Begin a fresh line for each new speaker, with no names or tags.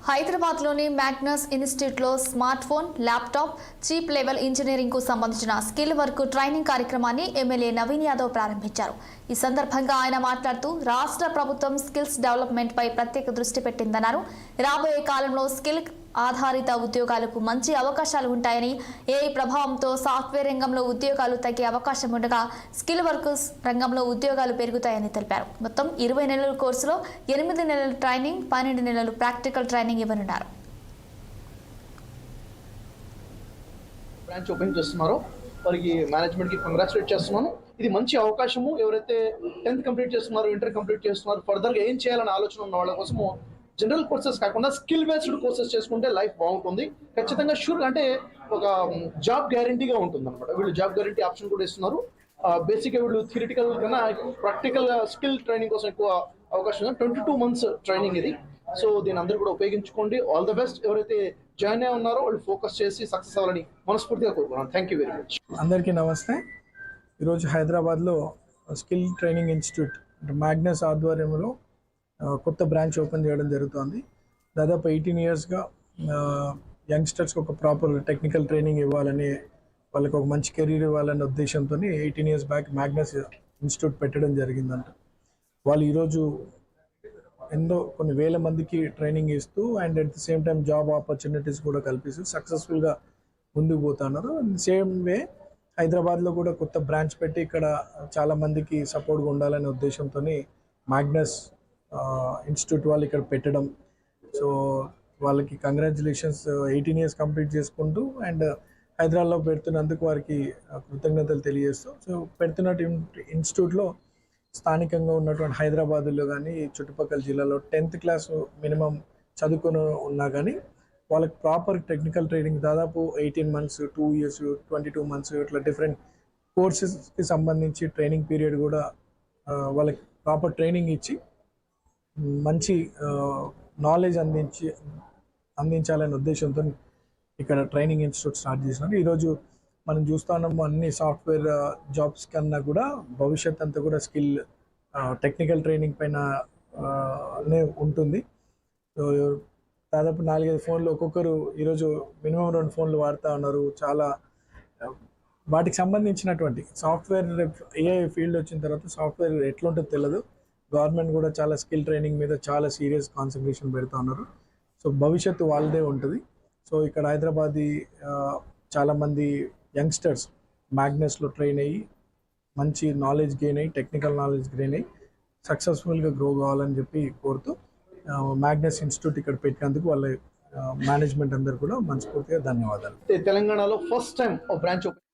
హైదరాబాద్లోని మ్యాగ్నస్ ఇన్స్టిట్యూట్లో smart phone, laptop, cheap level ఇంజనీరింగ్కు సంబంధించిన స్కిల్ వర్క్ ట్రైనింగ్ కార్యక్రమాన్ని ఎమ్మెల్యే నవీన్ యాదవ్ ప్రారంభించారు. ఈ సందర్భంగా ఆయన మాట్లాడుతూ రాష్ట్ర ప్రభుత్వం స్కిల్స్ డెవలప్మెంట్పై ప్రత్యేక దృష్టి పెట్టిందన్నారు. రాబోయే కాలంలో స్కిల్ ఆధారిత ఉద్యోగాలకు మంచి అవకాశాలు ఉంటాయని, ఏఐ ప్రభావంతో సాఫ్ట్వేర్ రంగంలో ఉద్యోగాలు తగ్గే అవకాశం ఉండగా స్కిల్ వర్కర్స్ రంగంలో ఉద్యోగాలు పెరుగుతాయని తెలిపారు. మొత్తం 20 నెలల కోర్సులో 8 నెలల ట్రైనింగ్, 12 నెలలు ప్రాక్టికల్ ట్రైనింగ్ ఇవ్వనున్నారు.
బ్రాంచ్ ఓపెన్ చేస్తున్నారో వారికి మేనేజ్మెంట్కి కంగ్రాచులేట్ చేస్తున్నాను. ఇది మంచి అవకాశము. ఎవరైతే 10th కంప్లీట్ చేస్తున్నారో, ఇంటర్ కంప్లీట్ చేస్తున్నారో, ఫర్దర్గా ఏం చేయాలని ఆలోచన ఉన్న వాళ్ళ కోసము జనరల్ కోర్సెస్ కాకుండా స్కిల్ బేస్డ్ కోర్సెస్ చేసుకుంటే లైఫ్ బాగుంటుంది. ఖచ్చితంగా షూర్ అంటే ఒక జాబ్ గ్యారంటీగా ఉంటుంది అనమాట. వీళ్ళు జాబ్ గ్యారంటీ ఆప్షన్ కూడా ఇస్తున్నారు. బేసిక్గా వీళ్ళు థియరిటికల్ కన్నా ప్రాక్టికల్ స్కిల్ ట్రైనింగ్ కోసం ఎక్కువ అవకాశం ఉంది. 22 months ట్రైనింగ్ ఇది. సో దీని అందరూ కూడా ఉపయోగించుకోండి. All the best. ఎవరైతే జాయిన్ అయి ఉన్నారో వాళ్ళు ఫోకస్ చేసి సక్సెస్ అవ్వాలని మనస్ఫూర్తిగా కోరుకున్నాను. Thank you very much.
అందరికీ నమస్తే. ఈరోజు హైదరాబాద్లో స్కిల్ ట్రైనింగ్ ఇన్స్టిట్యూట్ అంటే మ్యాగ్నస్ ఆధ్వర్యంలో కొత్త బ్రాంచ్ ఓపెన్ చేయడం జరుగుతుంది. దాదాపు 18 yearsగా యంగ్స్టర్స్కి ఒక ప్రాపర్ టెక్నికల్ ట్రైనింగ్ ఇవ్వాలని, వాళ్ళకి ఒక మంచి కెరీర్ ఇవ్వాలనే ఉద్దేశంతో 18 years బ్యాక్ మ్యాగ్నస్ ఇన్స్టిట్యూట్ పెట్టడం జరిగిందంట. వాళ్ళు ఈరోజు కొన్ని వేల మందికి ట్రైనింగ్ ఇస్తూ and at the same time job opportunities కూడా కల్పిస్తూ సక్సెస్ఫుల్గా ముందుకు పోతున్నారు. సేమ్ వే హైదరాబాద్లో కూడా కొత్త బ్రాంచ్ పెట్టి ఇక్కడ చాలామందికి సపోర్ట్గా ఉండాలనే ఉద్దేశంతో మ్యాగ్నస్ ఇన్స్టిట్యూట్ వాళ్ళు ఇక్కడ పెట్టడం. సో వాళ్ళకి కంగ్రాచులేషన్స్. 18 years కంప్లీట్ చేసుకుంటూ అండ్ హైదరాబాద్లో పెడుతున్నందుకు వారికి కృతజ్ఞతలు తెలియజేస్తూ, సో పెడుతున్నట్టు ఇన్స్టిట్యూట్లో స్థానికంగా ఉన్నటువంటి హైదరాబాద్లో కానీ చుట్టుపక్కల జిల్లాలో 10th class మినిమం చదువుకొని ఉన్నా కానీ వాళ్ళకి ప్రాపర్ టెక్నికల్ ట్రైనింగ్ దాదాపు 18 months, 2 years, 22 months ఇట్లా డిఫరెంట్ కోర్సెస్కి సంబంధించి ట్రైనింగ్ పీరియడ్ కూడా వాళ్ళకి ప్రాపర్ ట్రైనింగ్ ఇచ్చి మంచి నాలెడ్జ్ అందించాలనే ఉద్దేశంతో ఇక్కడ ట్రైనింగ్ ఇన్స్టిట్యూట్ స్టార్ట్ చేసినారు. ఈరోజు మనం చూస్తూ ఉన్నాము అన్ని సాఫ్ట్వేర్ జాబ్స్ కన్నా కూడా భవిష్యత్ అంతా కూడా స్కిల్ టెక్నికల్ ట్రైనింగ్ పైన ఉంటుంది. సో దాదాపు 4-5 ఫోన్లు ఒక్కొక్కరు ఈరోజు మినిమం 2 ఫోన్లు వాడుతూ ఉన్నారు. చాలా వాటికి సంబంధించినటువంటి సాఫ్ట్వేర్ ఏఐ ఫీల్డ్ వచ్చిన తర్వాత సాఫ్ట్వేర్ ఎట్లుంటుందో తెలియదు. గవర్నమెంట్ కూడా చాలా స్కిల్ ట్రైనింగ్ మీద చాలా సీరియస్ కాన్సన్ట్రేషన్ పెడతా ఉన్నారు. సో భవిష్యత్తు వాళ్ళదే ఉంటుంది. సో ఇక్కడ హైదరాబాదీ చాలామంది యంగ్స్టర్స్ మ్యాగ్నస్లో ట్రైన్ అయ్యి మంచి నాలెడ్జ్ గెయిన్ అయ్యి టెక్నికల్ నాలెడ్జ్ గెయిన్ అయ్యి సక్సెస్ఫుల్గా గ్రో కావాలని చెప్పి కోరుతూ మ్యాగ్నస్ ఇన్స్టిట్యూట్ ఇక్కడ పెట్టినందుకు వాళ్ళ మేనేజ్మెంట్ అందరు కూడా మనస్ఫూర్తిగా ధన్యవాదాలు.
తెలంగాణలో ఫస్ట్ టైం బ్రాంచ్ ఓపెన్